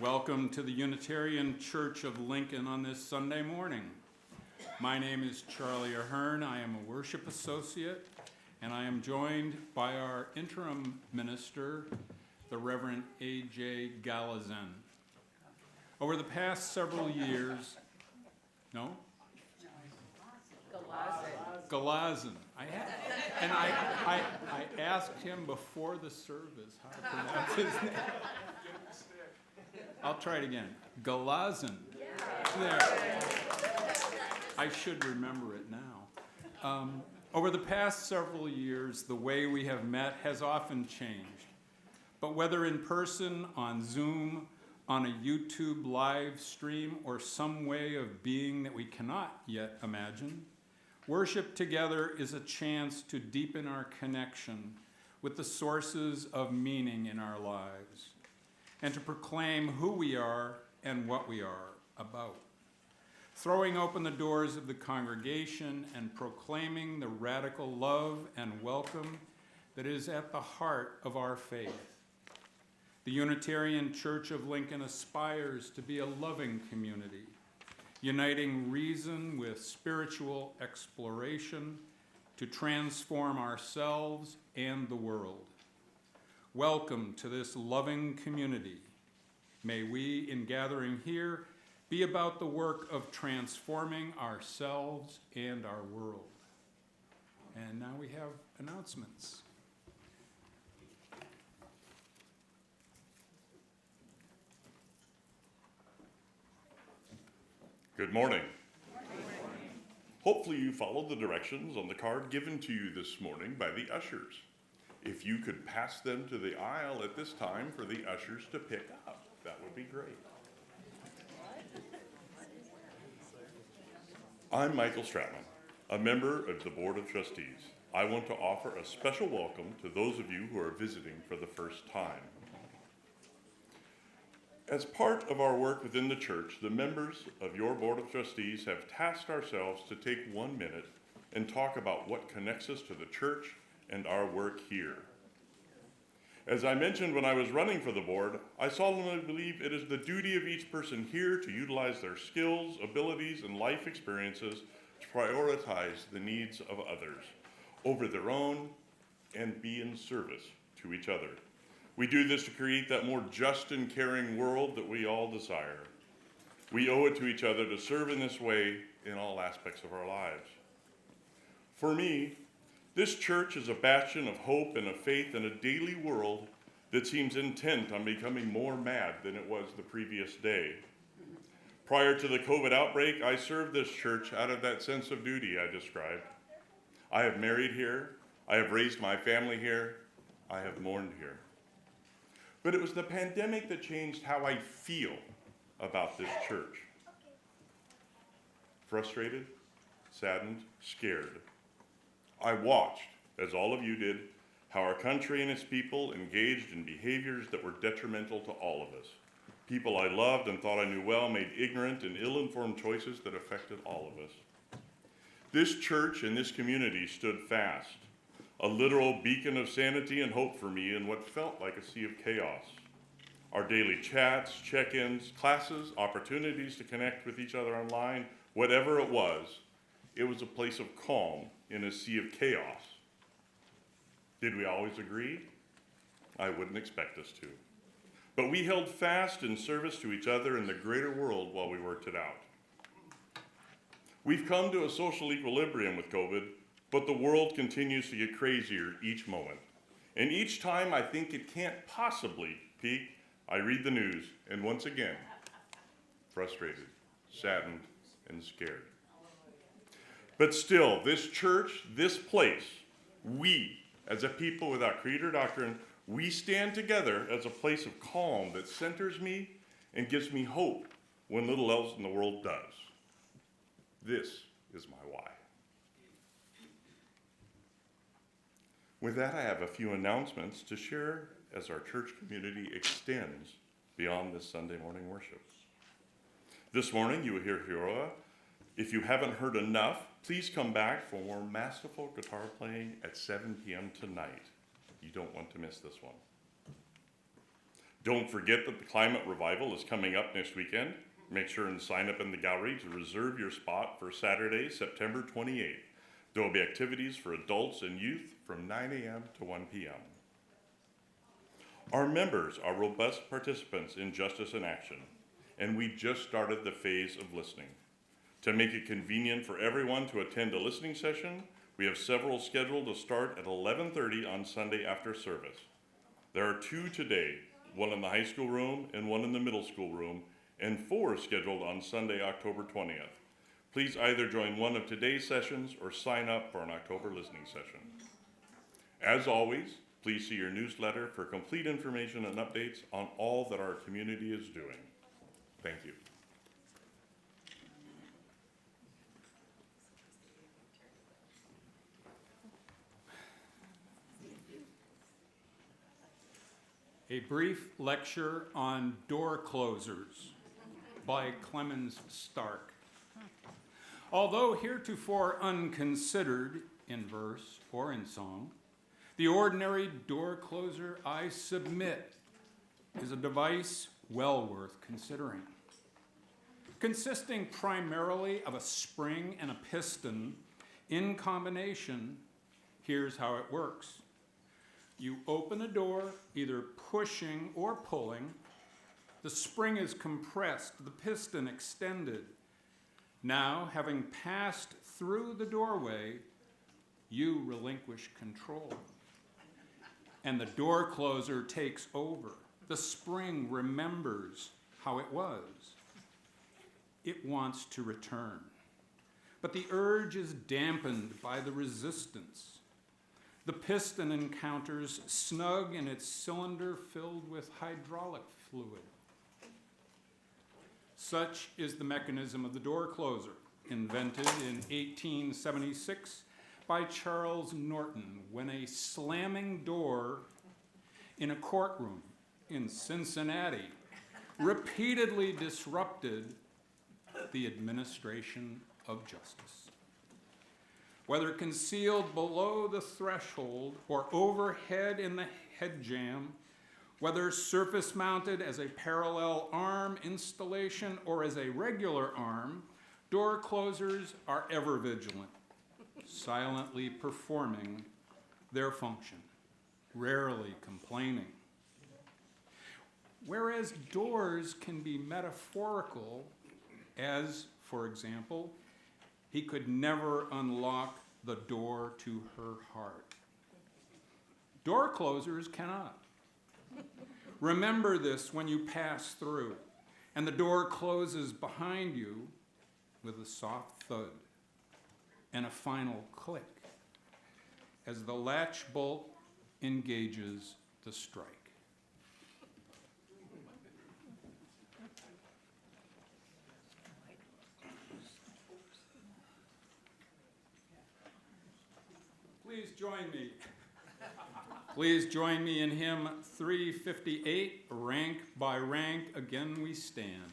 Welcome to the Unitarian Church of Lincoln on this Sunday morning. My name is Charlie Ahern. I am a worship associate, and I am joined by our interim minister, the Reverend A.J. Galazin. Over the past several years, no? Galazin. I asked him before the service how to pronounce his name. I'll try it again. Galazin. There. I should remember it now. Over the past several years, the way we have met has often changed. But whether in person, on Zoom, on a YouTube live stream, or some way of being that we cannot yet imagine, worship together is a chance to deepen our connection with the sources of meaning in our lives, and to proclaim who we are and what we are about. Throwing open the doors of the congregation and proclaiming the radical love and welcome that is at the heart of our faith. The Unitarian Church of Lincoln aspires to be a loving community, uniting reason with spiritual exploration to transform ourselves and the world. Welcome to this loving community. May we, in gathering here, be about the work of transforming ourselves and our world. And now we have announcements. Good morning. Hopefully you followed the directions on the card given to you this morning by the ushers. If you could pass them to the aisle at this time for the ushers to pick up, that would be great. I'm Michael Stratman, a member of the Board of Trustees. I want to offer a special welcome to those of you who are visiting for the first time. As part of our work within the church, the members of your Board of Trustees have tasked ourselves to take 1 minute and talk about what connects us to the church and our work here. As I mentioned when I was running for the board, I solemnly believe it is the duty of each person here to utilize their skills, abilities, and life experiences to prioritize the needs of others over their own and be in service to each other. We do this to create that more just and caring world that we all desire. We owe it to each other to serve in this way in all aspects of our lives. For me, this church is a bastion of hope and of faith in a daily world that seems intent on becoming more mad than it was the previous day. Prior to the COVID outbreak, I served this church out of that sense of duty I described. I have married here, I have raised my family here, I have mourned here. But it was the pandemic that changed how I feel about this church. Frustrated, saddened, scared. I watched, as all of you did, how our country and its people engaged in behaviors that were detrimental to all of us. People I loved and thought I knew well made ignorant and ill-informed choices that affected all of us. This church and this community stood fast, a literal beacon of sanity and hope for me in what felt like a sea of chaos. Our daily chats, check-ins, classes, opportunities to connect with each other online, whatever it was a place of calm in a sea of chaos. Did we always agree? I wouldn't expect us to. But we held fast in service to each other in the greater world while we worked it out. We've come to a social equilibrium with COVID, but the world continues to get crazier each moment. And each time I think it can't possibly peak, I read the news, and once again, frustrated, saddened, and scared. But still, this church, this place, we, as a people with our creator doctrine, we stand together as a place of calm that centers me and gives me hope when little else in the world does. This is my why. With that, I have a few announcements to share as our church community extends beyond this Sunday morning worship. This morning, you will hear Hiroa. If you haven't heard enough, please come back for more masterful guitar playing at 7 p.m. tonight. You don't want to miss this one. Don't forget that the Climate Revival is coming up next weekend. Make sure and sign up in the gallery to reserve your spot for Saturday, September 28th. There will be activities for adults and youth from 9 a.m. to 1 p.m. Our members are robust participants in Justice in Action, and we just started the phase of listening. To make it convenient for everyone to attend a listening session, we have several scheduled to start at 11:30 on Sunday after service. There are 2 today, one in the high school room and one in the middle school room, and 4 scheduled on Sunday, October 20th. Please either join one of today's sessions or sign up for an October listening session. As always, please see your newsletter for complete information and updates on all that our community is doing. Thank you. A brief lecture on door closers by Clemens Stark. Although heretofore unconsidered in verse or in song, the ordinary door closer, I submit, is a device well worth considering. Consisting primarily of a spring and a piston in combination, here's how it works. You open a door, either pushing or pulling. The spring is compressed, the piston extended. Now, having passed through the doorway, you relinquish control. And the door closer takes over. The spring remembers how it was. It wants to return. But the urge is dampened by the resistance. The piston encounters snug in its cylinder filled with hydraulic fluid. Such is the mechanism of the door closer, invented in 1876 by Charles Norton when a slamming door in a courtroom in Cincinnati repeatedly disrupted the administration of justice. Whether concealed below the threshold or overhead in the head jamb, whether surface mounted as a parallel arm installation or as a regular arm, door closers are ever vigilant, silently performing their function, rarely complaining. Whereas doors can be metaphorical, as, for example, he could never unlock the door to her heart. Door closers cannot. Remember this when you pass through, and the door closes behind you with a soft thud and a final click as the latch bolt engages the strike. Please join me in hymn 358, Rank by Rank, Again We Stand.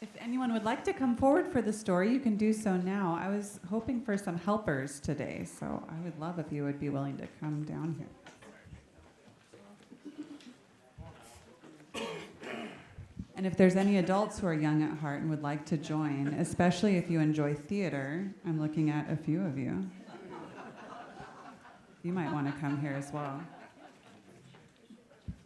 If anyone would like to come forward for the story, you can do so now. I was hoping for some helpers today, so I would love if you would be willing to come down here. And if there's any adults who are young at heart and would like to join, especially if you enjoy theater, I'm looking at a few of you. You might want to come here as well.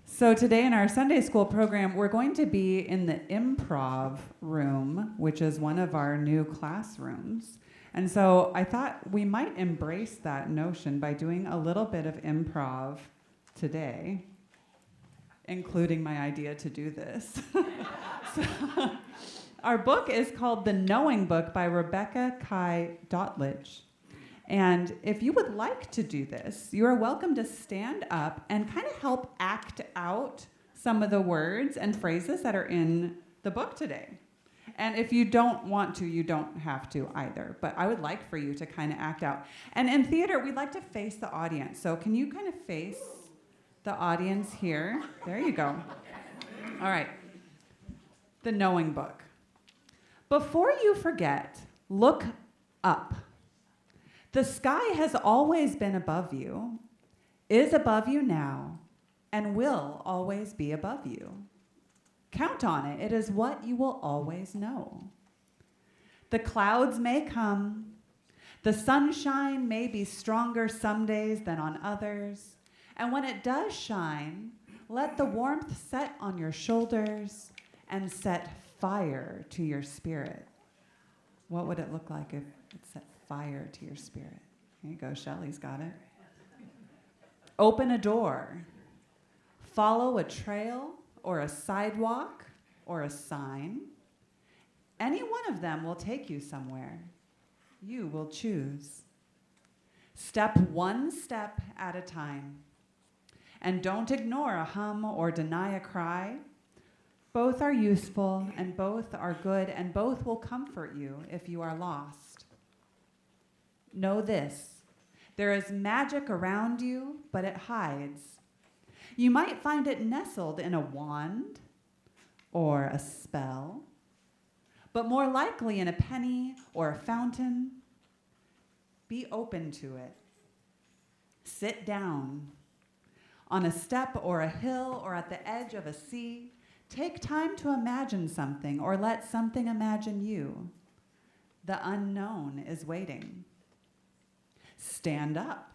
So today in our Sunday school program, we're going to be in the improv room, which is one of our new classrooms. And so I thought we might embrace that notion by doing a little bit of improv today, including my idea to do this. So, our book is called The Knowing Book by Rebecca Kai Dotlich. And if you would like to do this, you are welcome to stand up and kind of help act out some of the words and phrases that are in the book today. And if you don't want to, you don't have to either. But I would like for you to kind of act out. And in theater, we like to face the audience. So can you kind of face the audience here? There you go. All right. The Knowing Book. Before you forget, look up. The sky has always been above you, is above you now, and will always be above you. Count on it. It is what you will always know. The clouds may come. The sunshine may be stronger some days than on others. And when it does shine, let the warmth set on your shoulders and set fire to your spirit. What would it look like if it set fire to your spirit? Here you go, Shelley's got it. Open a door. Follow a trail or a sidewalk or a sign. Any one of them will take you somewhere. You will choose. Step one step at a time. And don't ignore a hum or deny a cry. Both are useful and both are good and both will comfort you if you are lost. Know this, there is magic around you, but it hides. You might find it nestled in a wand or a spell, but more likely in a penny or a fountain. Be open to it. Sit down. On a step or a hill or at the edge of a sea, take time to imagine something or let something imagine you. The unknown is waiting. Stand up.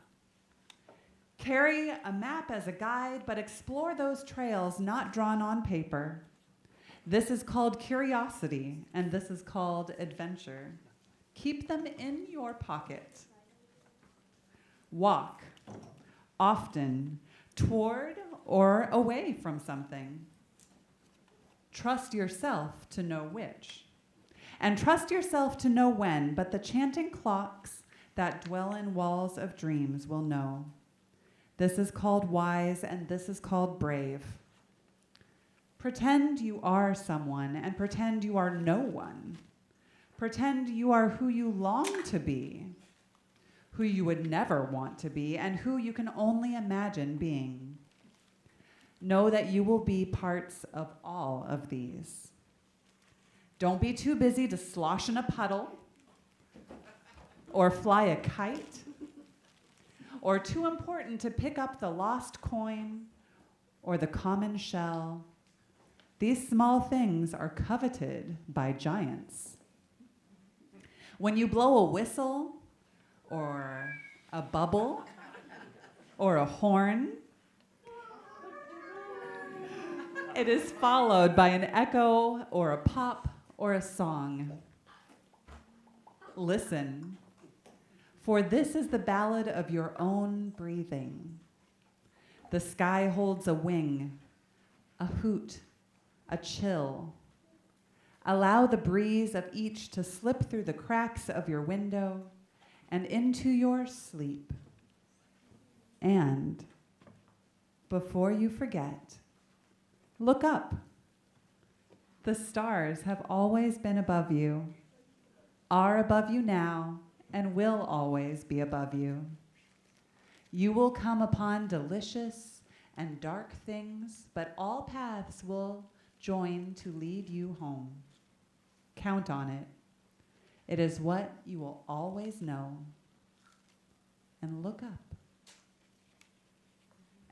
Carry a map as a guide, but explore those trails not drawn on paper. This is called curiosity, and this is called adventure. Keep them in your pocket. Walk, often, toward or away from something. Trust yourself to know which. And trust yourself to know when, but the chanting clocks that dwell in walls of dreams will know. This is called wise, and this is called brave. Pretend you are someone, and pretend you are no one. Pretend you are who you long to be, who you would never want to be, and who you can only imagine being. Know that you will be parts of all of these. Don't be too busy to slosh in a puddle, or fly a kite, or too important to pick up the lost coin or the common shell. These small things are coveted by giants. When you blow a whistle or a bubble or a horn, it is followed by an echo or a pop or a song. Listen, for this is the ballad of your own breathing. The sky holds a wing, a hoot, a chill. Allow the breeze of each to slip through the cracks of your window and into your sleep. And before you forget, look up. The stars have always been above you, are above you now, and will always be above you. You will come upon delicious and dark things, but all paths will join to lead you home. Count on it. It is what you will always know. And look up.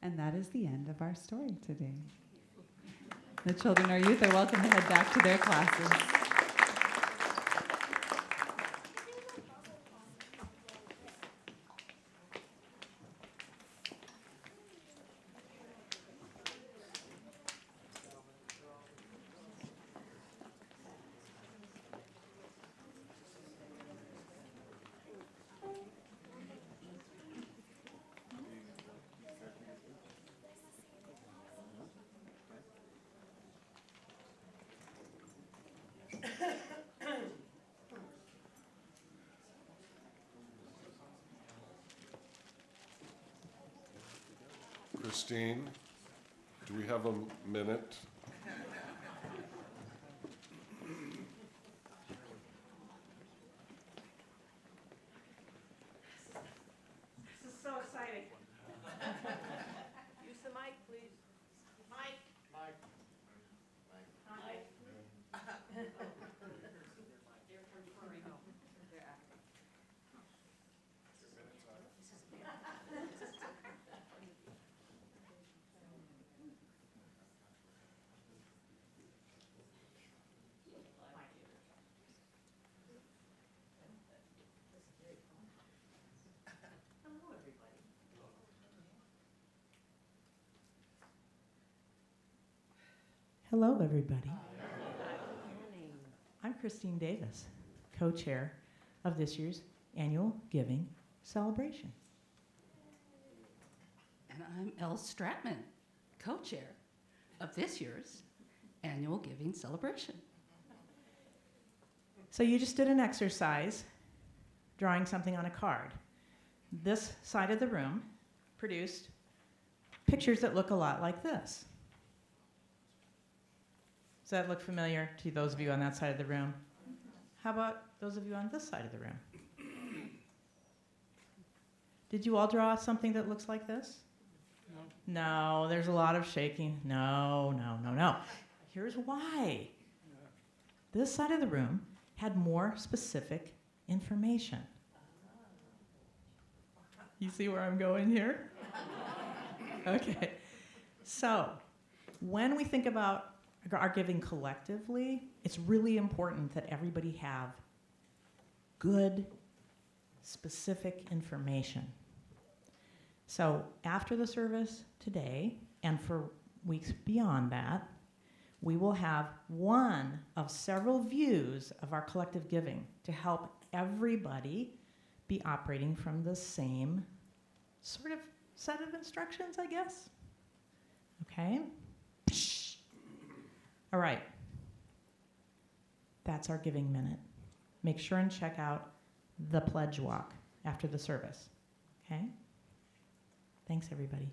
And that is the end of our story today. The children or youth are welcome to head back to their classes. Christine, do we have a minute? This is so exciting. Use the mic, please. Mike. Mike. They're conferring. They're acting. Hello, everybody. Hello, everybody. I'm Christine Davis, co-chair of this year's annual Giving Celebration. And I'm Elle Stratman, co-chair of this year's annual Giving Celebration. So you just did an exercise drawing something on a card. This side of the room produced pictures that look a lot like this. Does that look familiar to those of you on that side of the room? How about those of you on this side of the room? Did you all draw something that looks like this? No, there's a lot of shaking. No. Here's why. This side of the room had more specific information. You see where I'm going here? Okay. So, when we think about our giving collectively, it's really important that everybody have good, specific information. So after the service today, and for weeks beyond that, we will have one of several views of our collective giving to help everybody be operating from the same sort of set of instructions, I guess. Okay? All right. That's our giving minute. Make sure and check out the pledge walk after the service. Okay? Thanks, everybody.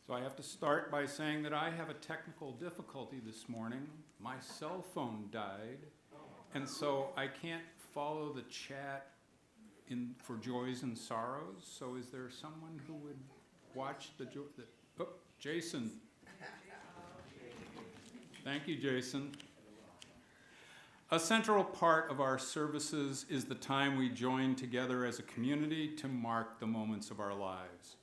So I have to start by saying that I have a technical difficulty this morning. My cell phone died, and so I can't follow the chat for joys and sorrows. So is there someone who would watch oh, Jason. Thank you, Jason. A central part of our services is the time we join together as a community to mark the moments of our lives.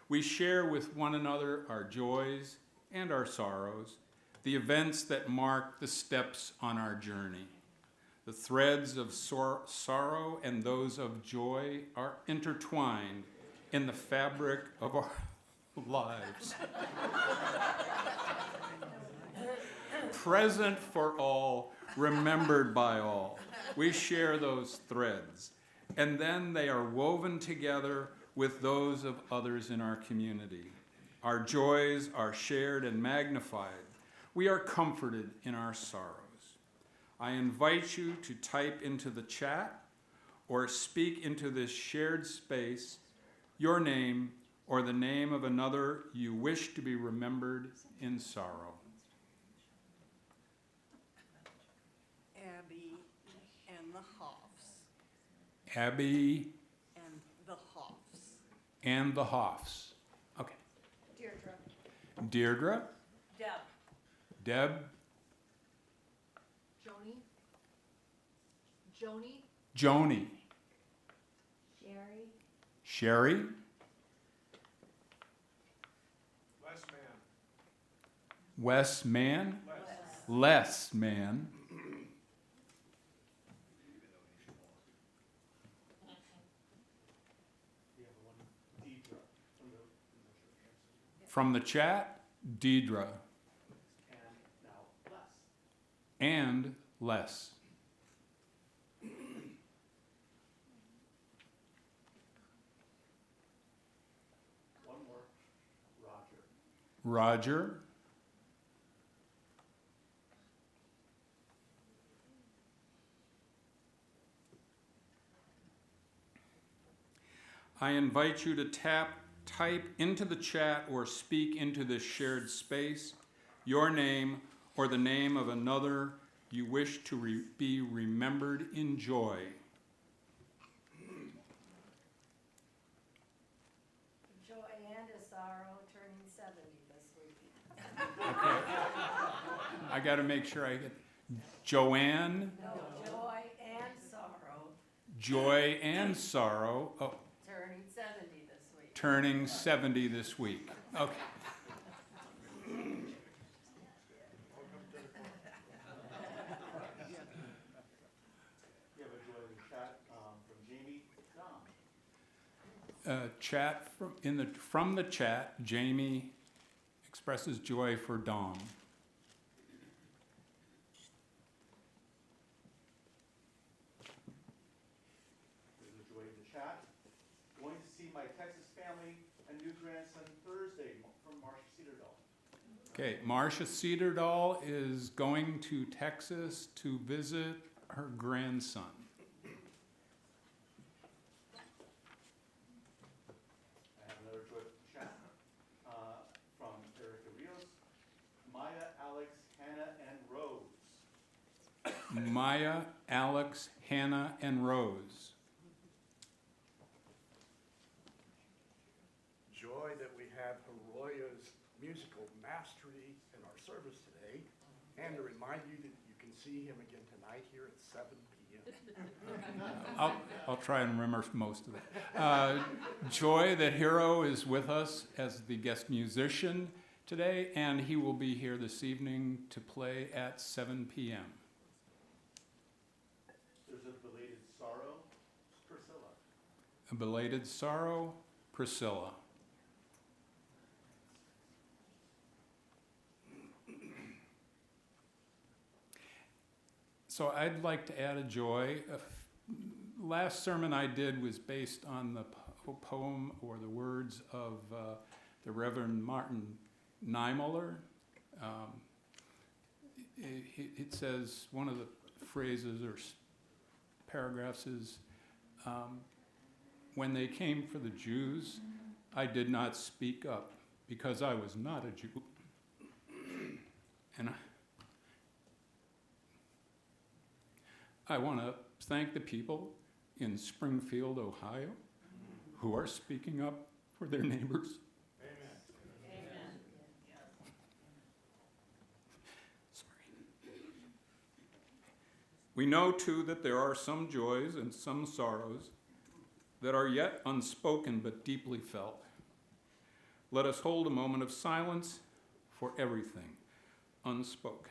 We share with one another our joys and our sorrows, the events that mark the steps on our journey. The threads of sorrow and those of joy are intertwined in the fabric of our lives. Present for all, remembered by all. We share those threads, and then they are woven together with those of others in our community. Our joys are shared and magnified. We are comforted in our sorrows. I invite you to type into the chat or speak into this shared space your name or the name of another you wish to be remembered in sorrow. Abby and the Hoffs. Abby And the Hoffs. and the Hoffs. Okay. Deirdre. Deirdre, Deb. Deb, Joni. Joni. Joni, Sherry. Sherry, Wes Man, Les Man, from the chat, Deidre, and Les. Roger, I invite you to type into the chat or speak into this shared space your name or the name of another you wish to be remembered in joy. Joanne DeSaro turning 70 this week. Okay. I got to make sure I get Joanne, No, Joy and Sorrow Joy, and Sorrow. Oh, turning 70 this week. turning 70 this week. Okay. You have a joy in the chat from Jamie Dom. Chat from the chat, Jamie expresses joy for Dawn. There's a joy in the chat. Going to see my Texas family and new grandson Thursday from Marcia Cedarville. Okay, Marcia Cedardahl is going to Texas to visit her grandson. I have another joyful chat from Erica Rios, Maya, Alex, Hannah, and Rose. Maya, Alex, Hannah, and Rose. Joy that we have Haroya's musical mastery in our service today, and to remind you that you can see him again tonight here at 7 p.m. I'll try and remember most of it. Joy that Hero is with us as the guest musician today, and he will be here this evening to play at 7 p.m. There's a belated sorrow, Priscilla. A belated sorrow, Priscilla. So I'd like to add a joy. Last sermon I did was based on the poem or the words of the Reverend Martin Niemöller. It says, one of the phrases or paragraphs is, when they came for the Jews, I did not speak up because I was not a Jew. And I want to thank the people in Springfield, Ohio, who are speaking up for their neighbors. Sorry. We know, too, that there are some joys and some sorrows that are yet unspoken but deeply felt. Let us hold a moment of silence for everything unspoken.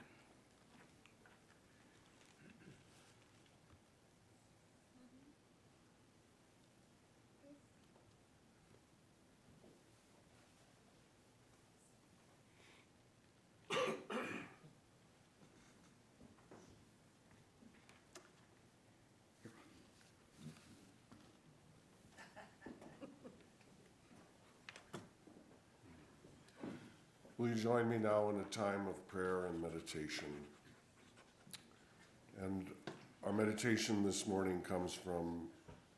Will you join me now in a time of prayer and meditation? And our meditation this morning comes from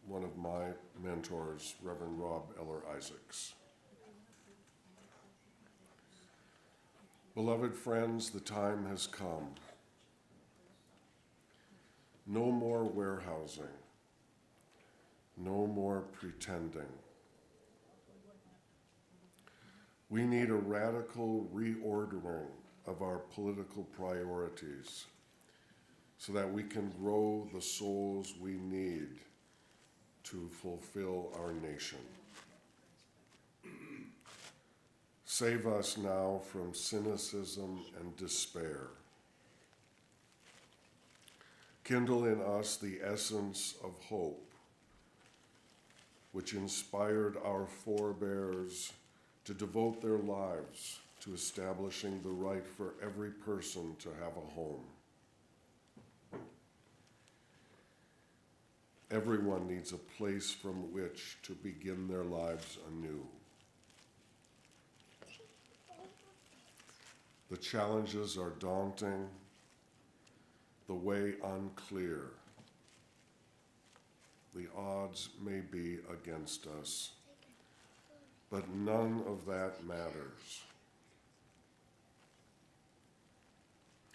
one of my mentors, Reverend Rob Eller Isaacs. Beloved friends, the time has come. No more warehousing. No more pretending. We need a radical reordering of our political priorities so that we can grow the souls we need to fulfill our nation. Save us now from cynicism and despair. Kindle in us the essence of hope, which inspired our forebears to devote their lives to establishing the right for every person to have a home. Everyone needs a place from which to begin their lives anew. The challenges are daunting, the way unclear. The odds may be against us, but none of that matters.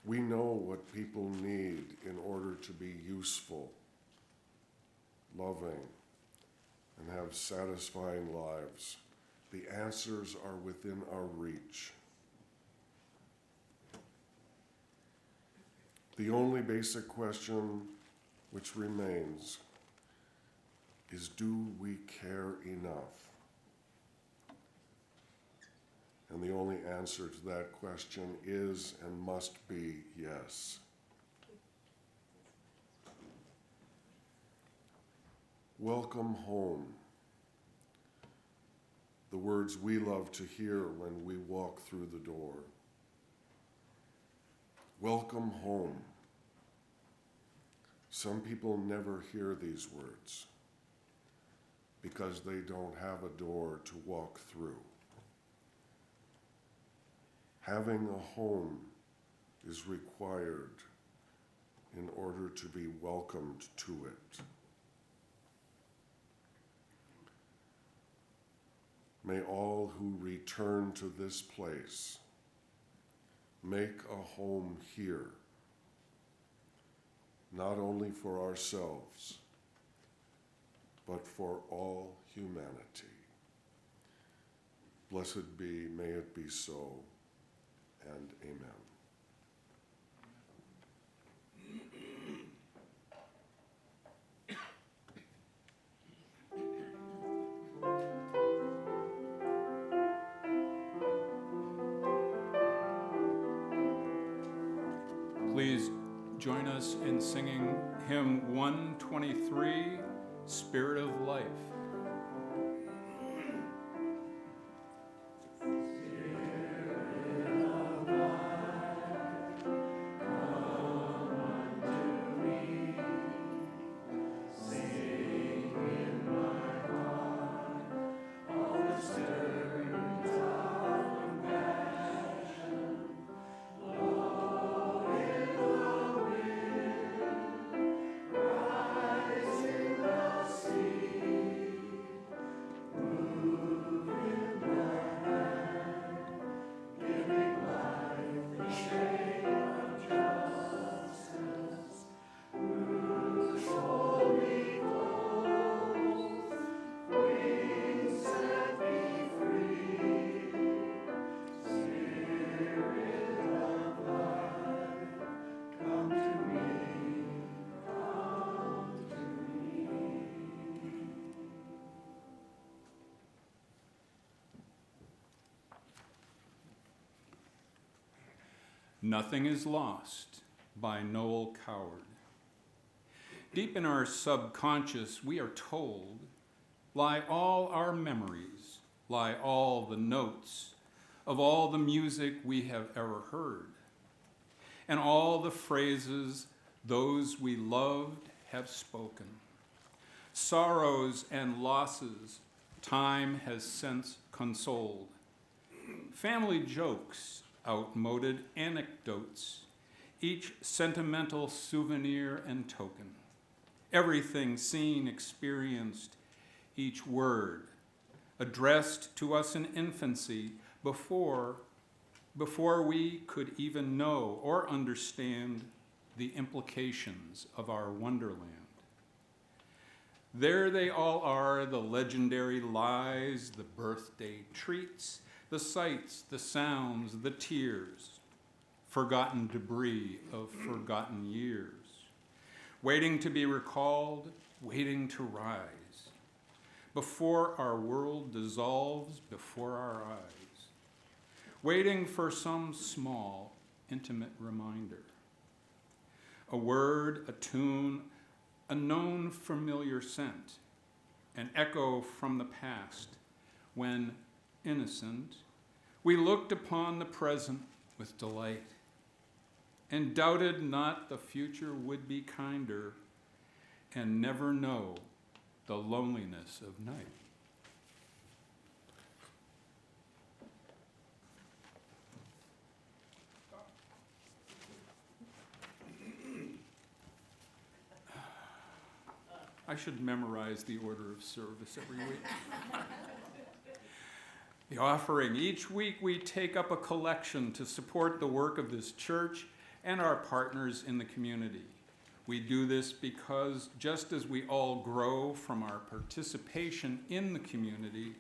We know what people need in order to be useful, loving, and have satisfying lives. The answers are within our reach. The only basic question which remains is, do we care enough? And the only answer to that question is and must be yes. Welcome home. The words we love to hear when we walk through the door. Welcome home. Some people never hear these words because they don't have a door to walk through. Having a home is required in order to be welcomed to it. May all who return to this place make a home here, not only for ourselves, but for all humanity. Blessed be, may it be so, and amen. Please join us in singing hymn 123, Spirit of Life. Nothing is Lost by Noel Coward. Deep in our subconscious, we are told, lie all our memories, lie all the notes of all the music we have ever heard, and all the phrases those we loved have spoken. Sorrows and losses time has since consoled. Family jokes, outmoded anecdotes, each sentimental souvenir and token. Everything seen, experienced, each word addressed to us in infancy before we could even know or understand the implications of our wonderland. There they all are, the legendary lies, the birthday treats, the sights, the sounds, the tears, forgotten debris of forgotten years, waiting to be recalled, waiting to rise, before our world dissolves before our eyes, waiting for some small, intimate reminder. A word, a tune, a known familiar scent, an echo from the past, when, innocent, we looked upon the present with delight and doubted not the future would be kinder and never know the loneliness of night. I should memorize the order of service every week. The offering. Each week we take up a collection to support the work of this church and our partners in the community. We do this because just as we all grow from our participation in the community,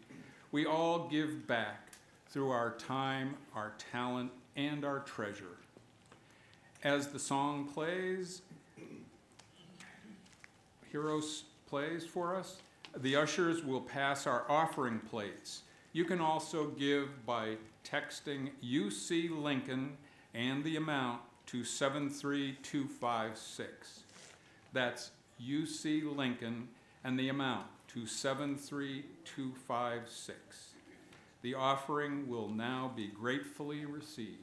we all give back through our time, our talent, and our treasure. As the song plays, Heroes plays for us, the ushers will pass our offering plates. You can also give by texting UC Lincoln and the amount to 73256. That's UC Lincoln and the amount to 73256. The offering will now be gratefully received.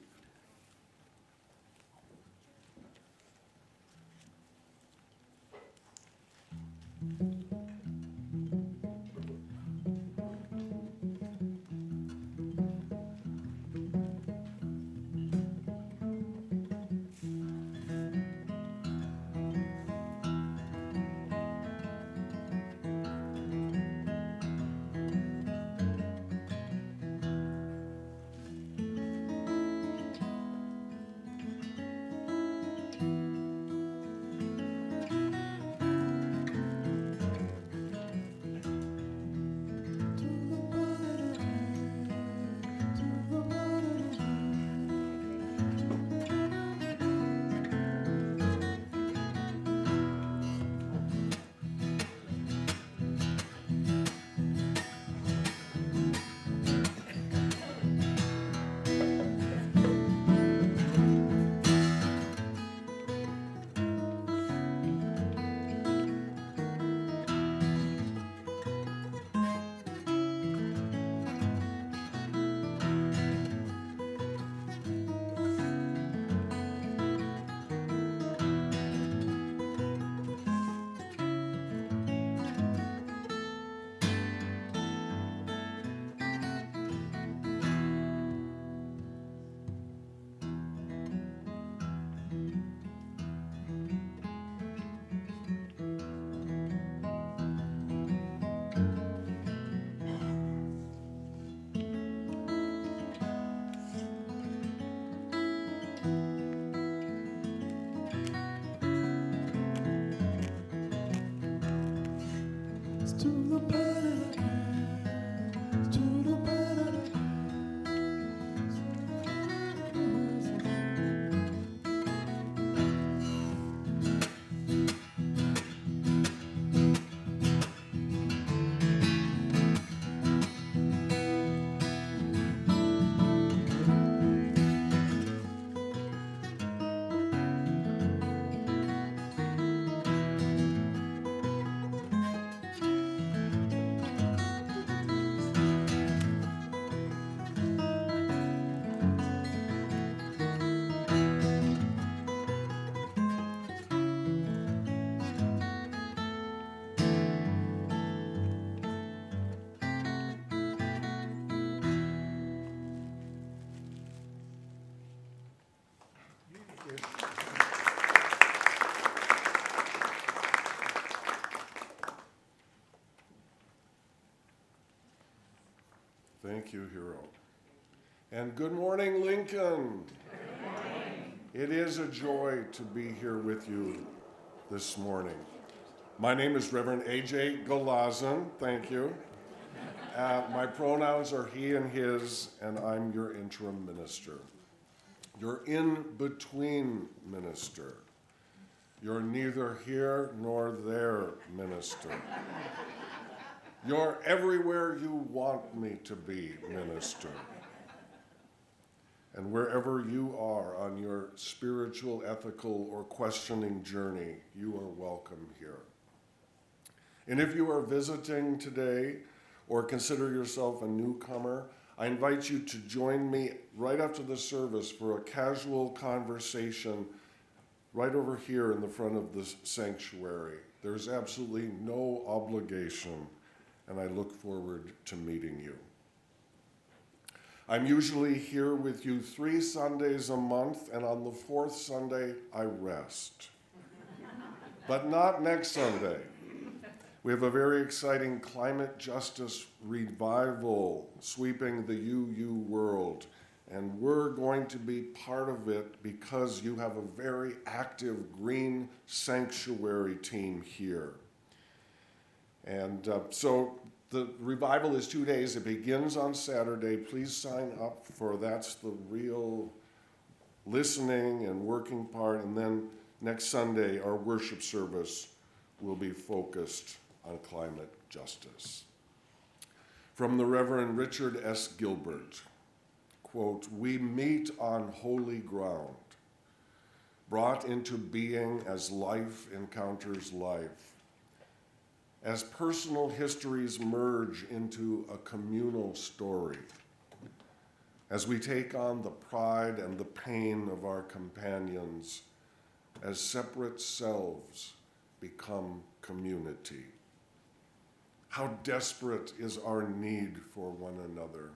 Thank you, Hero. And good morning, Lincoln. It is a joy to be here with you this morning. My name is Reverend A.J. Galazin. Thank you. My pronouns are he and his, and I'm your interim minister. Your in-between minister. You're neither here nor there minister. You're everywhere you want me to be, minister. And wherever you are on your spiritual, ethical, or questioning journey, you are welcome here. And if you are visiting today or consider yourself a newcomer, I invite you to join me right after the service for a casual conversation right over here in the front of the sanctuary. There's absolutely no obligation, and I look forward to meeting you. I'm usually here with you 3 Sundays a month, and on the 4th Sunday, I rest. But not next Sunday. We have a very exciting climate justice revival sweeping the UU world, and we're going to be part of it because you have a very active green sanctuary team here. And so the revival is 2 days. It begins on Saturday. Please sign up for that's the real listening and working part. And then next Sunday, our worship service will be focused on climate justice. From the Reverend Richard S. Gilbert, quote, "We meet on holy ground, brought into being as life encounters life. As personal histories merge into a communal story, as we take on the pride and the pain of our companions, as separate selves become community. How desperate is our need for one another,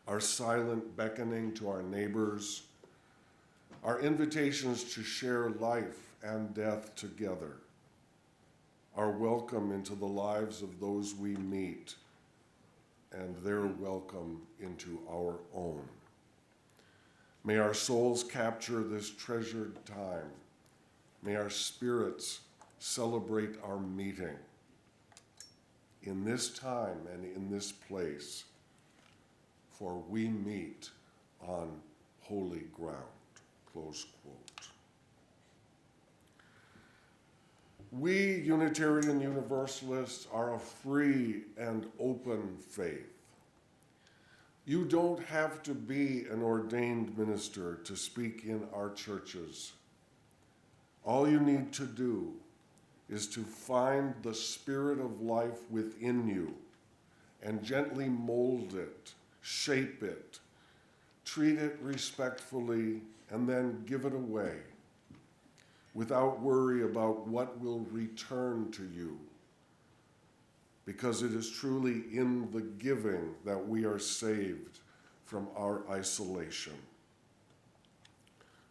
our silent beckoning to our neighbors, our invitations to share life and death together, our welcome into the lives of those we meet, and their welcome into our own. May our souls capture this treasured time. May our spirits celebrate our meeting in this time and in this place, for we meet on holy ground," close quote. We Unitarian Universalists are a free and open faith. You don't have to be an ordained minister to speak in our churches. All you need to do is to find the spirit of life within you and gently mold it, shape it, treat it respectfully, and then give it away without worry about what will return to you, because it is truly in the giving that we are saved from our isolation.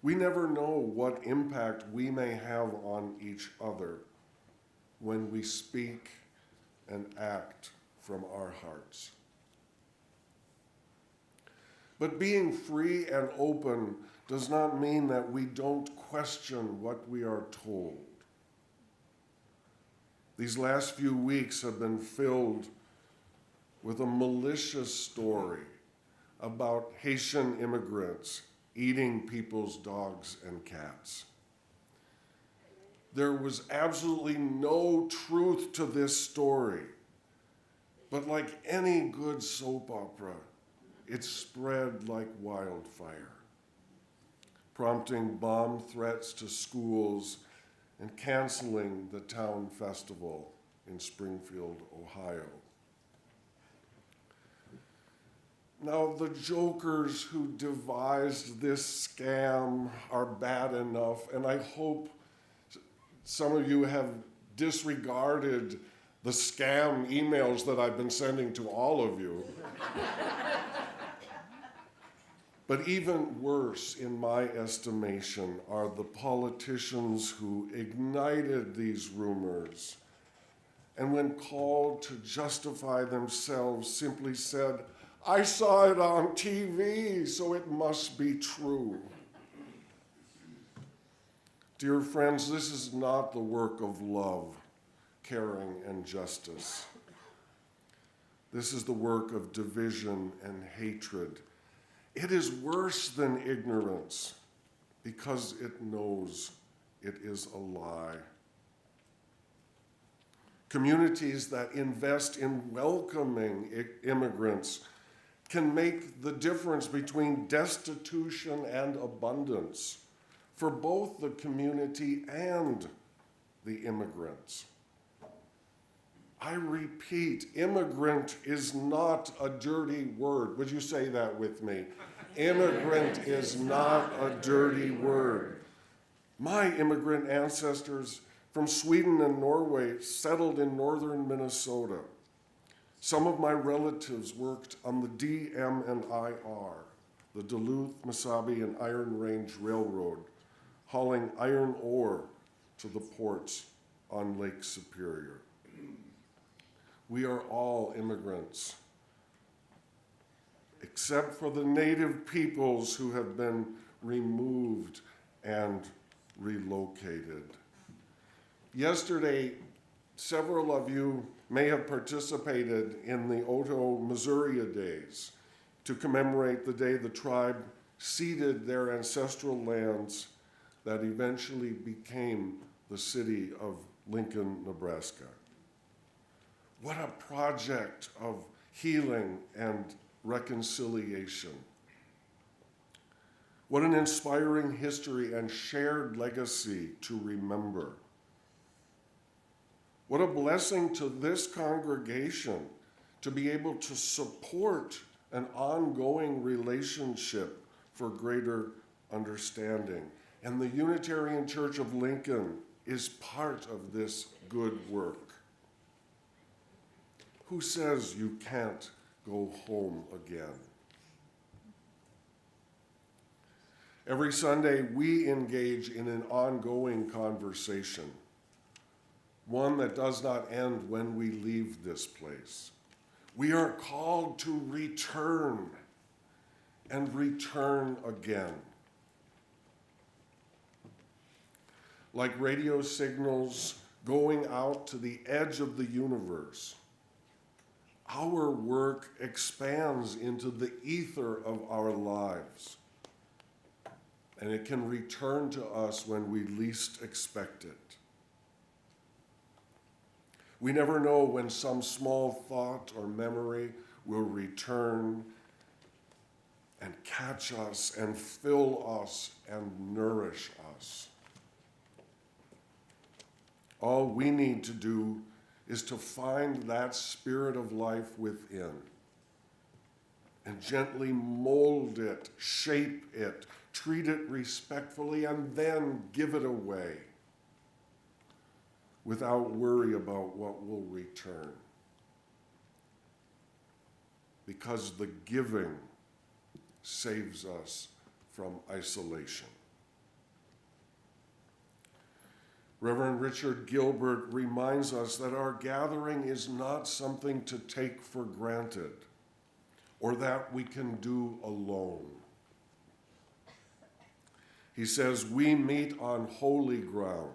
We never know what impact we may have on each other when we speak and act from our hearts. But being free and open does not mean that we don't question what we are told. These last few weeks have been filled with a malicious story about Haitian immigrants eating people's dogs and cats. There was absolutely no truth to this story, but like any good soap opera, it spread like wildfire, prompting bomb threats to schools and canceling the town festival in Springfield, Ohio. Now, the jokers who devised this scam are bad enough, and I hope some of you have disregarded the scam emails that I've been sending to all of you. But even worse, in my estimation, are the politicians who ignited these rumors and when called to justify themselves simply said, I saw it on TV, so it must be true. Dear friends, this is not the work of love, caring, and justice. This is the work of division and hatred. It is worse than ignorance because it knows it is a lie. Communities that invest in welcoming immigrants can make the difference between destitution and abundance for both the community and the immigrants. I repeat, immigrant is not a dirty word. Would you say that with me? Immigrant is not a dirty word. My immigrant ancestors from Sweden and Norway settled in northern Minnesota. Some of my relatives worked on the DM&IR, the Duluth, Mesabi, and Iron Range Railroad, hauling iron ore to the ports on Lake Superior. We are all immigrants, except for the native peoples who have been removed and relocated. Yesterday, several of you may have participated in the Oto Missouri Days to commemorate the day the tribe ceded their ancestral lands that eventually became the city of Lincoln, Nebraska. What a project of healing and reconciliation. What an inspiring history and shared legacy to remember. What a blessing to this congregation to be able to support an ongoing relationship for greater understanding. And the Unitarian Church of Lincoln is part of this good work. Who says you can't go home again? Every Sunday, we engage in an ongoing conversation, one that does not end when we leave this place. We are called to return and return again. Like radio signals going out to the edge of the universe, our work expands into the ether of our lives, and it can return to us when we least expect it. We never know when some small thought or memory will return and catch us and fill us and nourish us. All we need to do is to find that spirit of life within and gently mold it, shape it, treat it respectfully, and then give it away without worry about what will return. Because the giving saves us from isolation. Reverend Richard Gilbert reminds us that our gathering is not something to take for granted or that we can do alone. He says, we meet on holy ground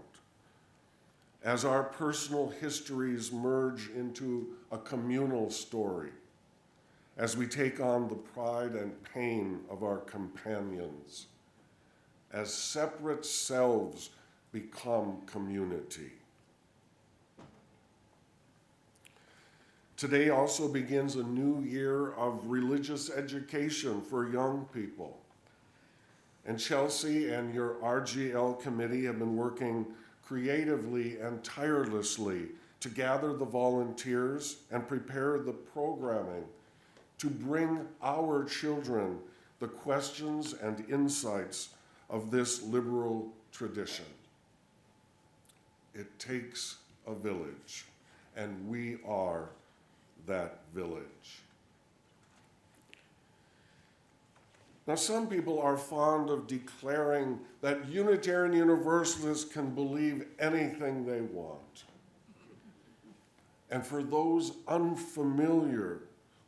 as our personal histories merge into a communal story, as we take on the pride and pain of our companions, as separate selves become community. Today also begins a new year of religious education for young people. And Chelsea and your RGL committee have been working creatively and tirelessly to gather the volunteers and prepare the programming to bring our children the questions and insights of this liberal tradition. It takes a village, and we are that village. Now, some people are fond of declaring that Unitarian Universalists can believe anything they want. And for those unfamiliar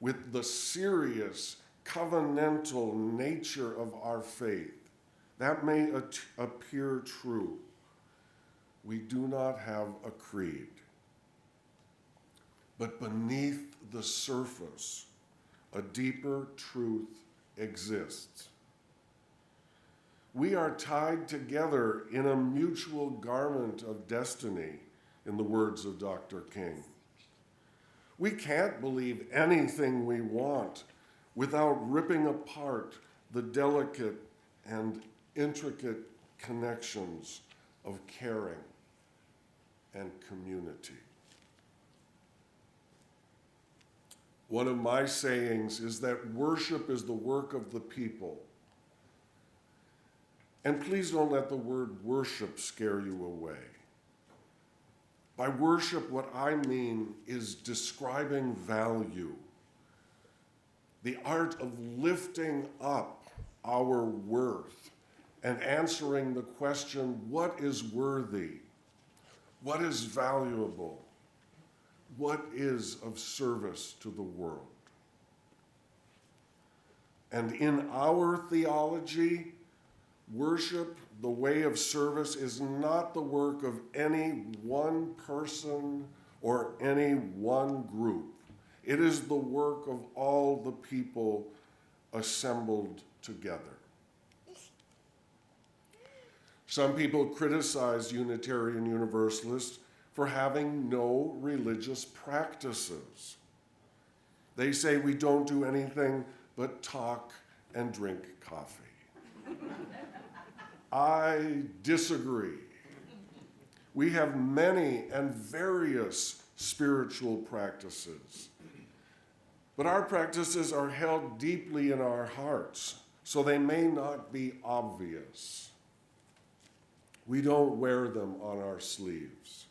with the serious covenantal nature of our faith. That may appear true. We do not have a creed. But beneath the surface, a deeper truth exists. We are tied together in a mutual garment of destiny, in the words of Dr. King. We can't believe anything we want without ripping apart the delicate and intricate connections of caring and community. One of my sayings is that worship is the work of the people. And please don't let the word worship scare you away. By worship, what I mean is describing value, the art of lifting up our worth and answering the question, what is worthy? What is valuable? What is of service to the world? And in our theology, worship, the way of service, is not the work of any one person or any one group. It is the work of all the people assembled together. Some people criticize Unitarian Universalists for having no religious practices. They say we don't do anything but talk and drink coffee. I disagree. We have many and various spiritual practices, but our practices are held deeply in our hearts, so they may not be obvious. We don't wear them on our sleeves.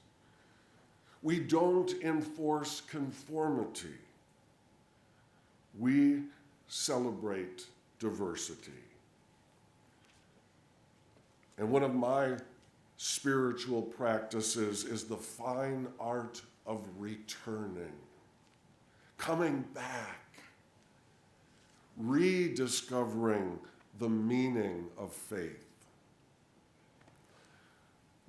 We don't enforce conformity. We celebrate diversity. And one of my spiritual practices is the fine art of returning, coming back, rediscovering the meaning of faith.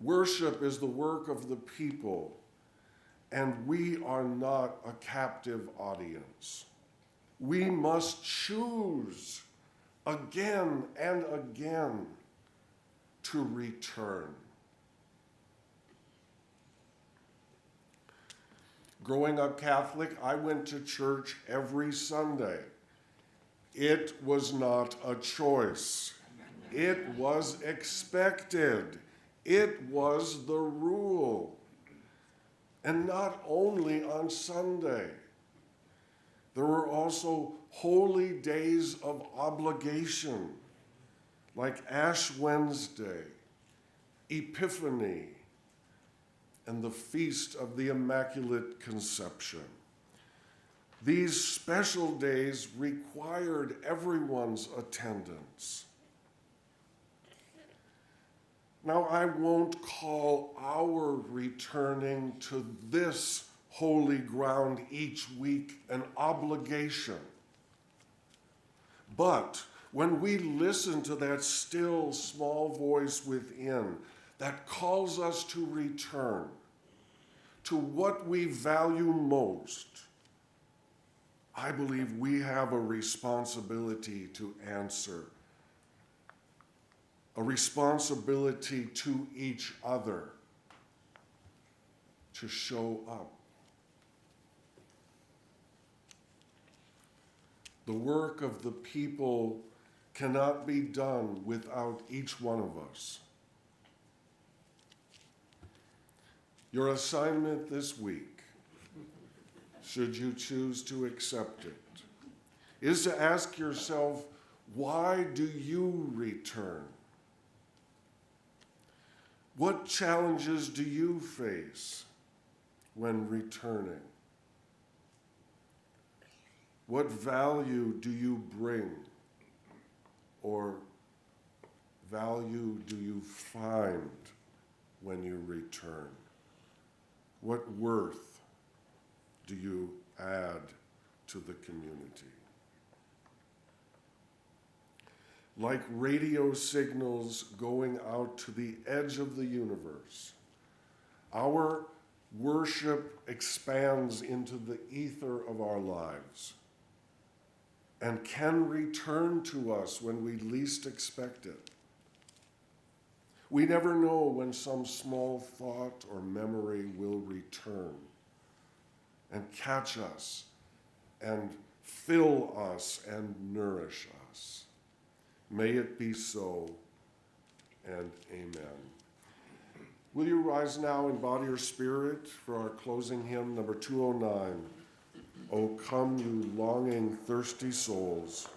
Worship is the work of the people, and we are not a captive audience. We must choose again and again to return. Growing up Catholic, I went to church every Sunday. It was not a choice. It was expected. It was the rule. And not only on Sunday. There were also holy days of obligation, like Ash Wednesday, Epiphany, and the Feast of the Immaculate Conception. These special days required everyone's attendance. Now, I won't call our returning to this holy ground each week an obligation. But when we listen to that still small voice within that calls us to return to what we value most, I believe we have a responsibility to answer, a responsibility to each other to show up. The work of the people cannot be done without each one of us. Your assignment this week, should you choose to accept it, is to ask yourself, why do you return? What challenges do you face when returning? What value do you bring, or value do you find when you return? What worth do you add to the community. Like radio signals going out to the edge of the universe, our worship expands into the ether of our lives and can return to us when we least expect it. We never know when some small thought or memory will return and catch us and fill us and nourish us. May it be so, and amen. Will you rise now in body or spirit for our closing hymn, number 209, O come you longing, thirsty souls.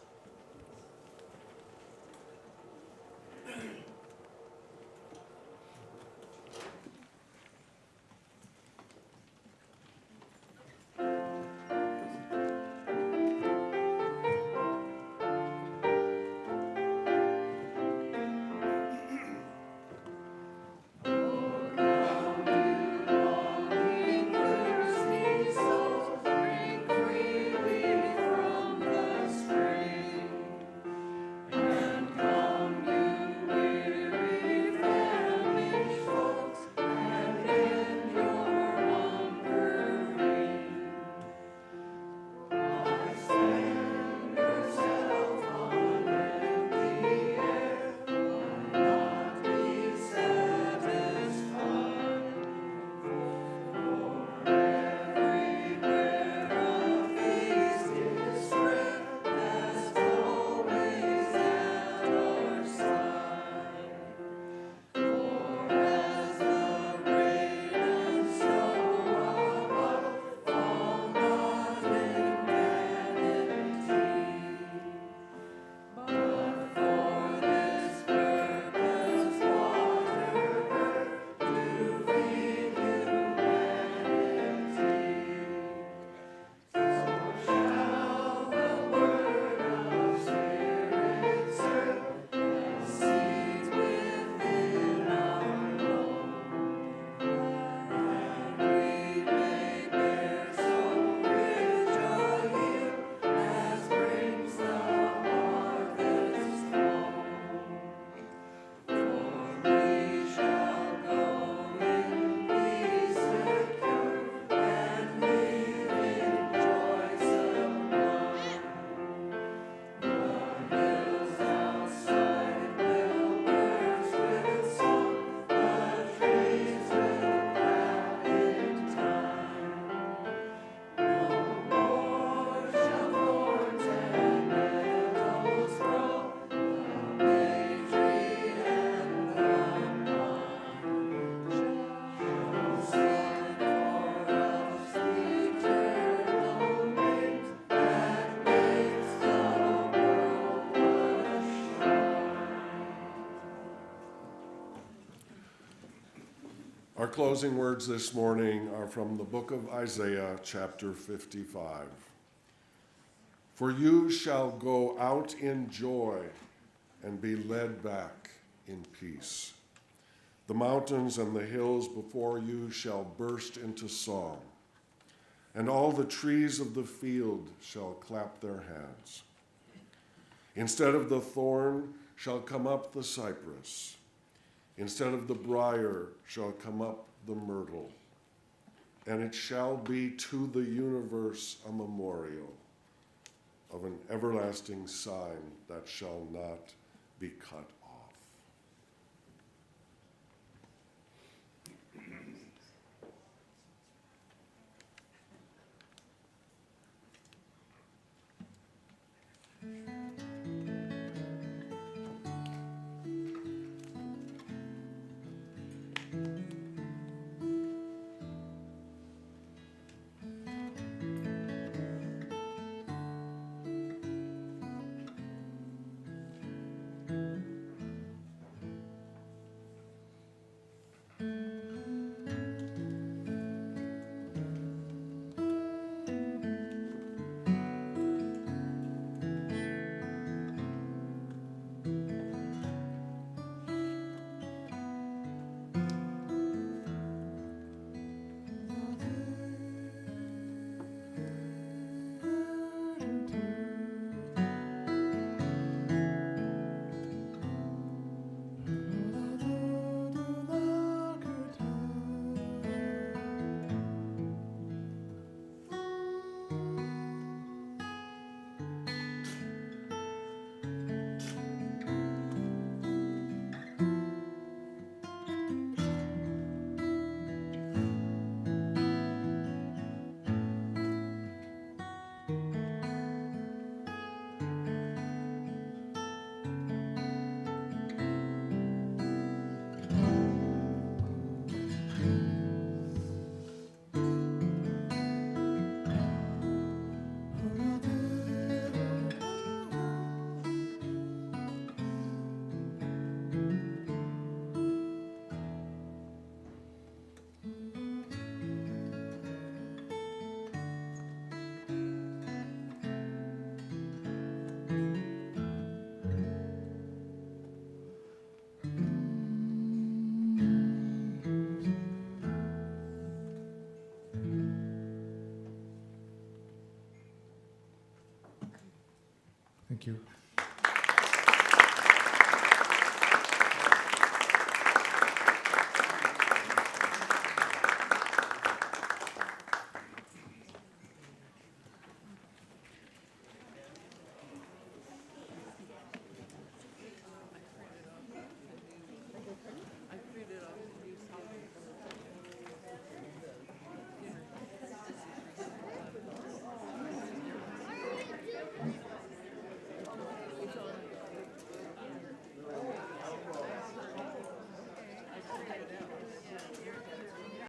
Our closing words this morning are from the book of Isaiah, chapter 55. For you shall go out in joy and be led back in peace. The mountains and the hills before you shall burst into song, and all the trees of the field shall clap their hands. Instead of the thorn shall come up the cypress. Instead of the briar shall come up the myrtle, and it shall be to the universe a memorial of an everlasting sign that shall not be cut off. Thank you.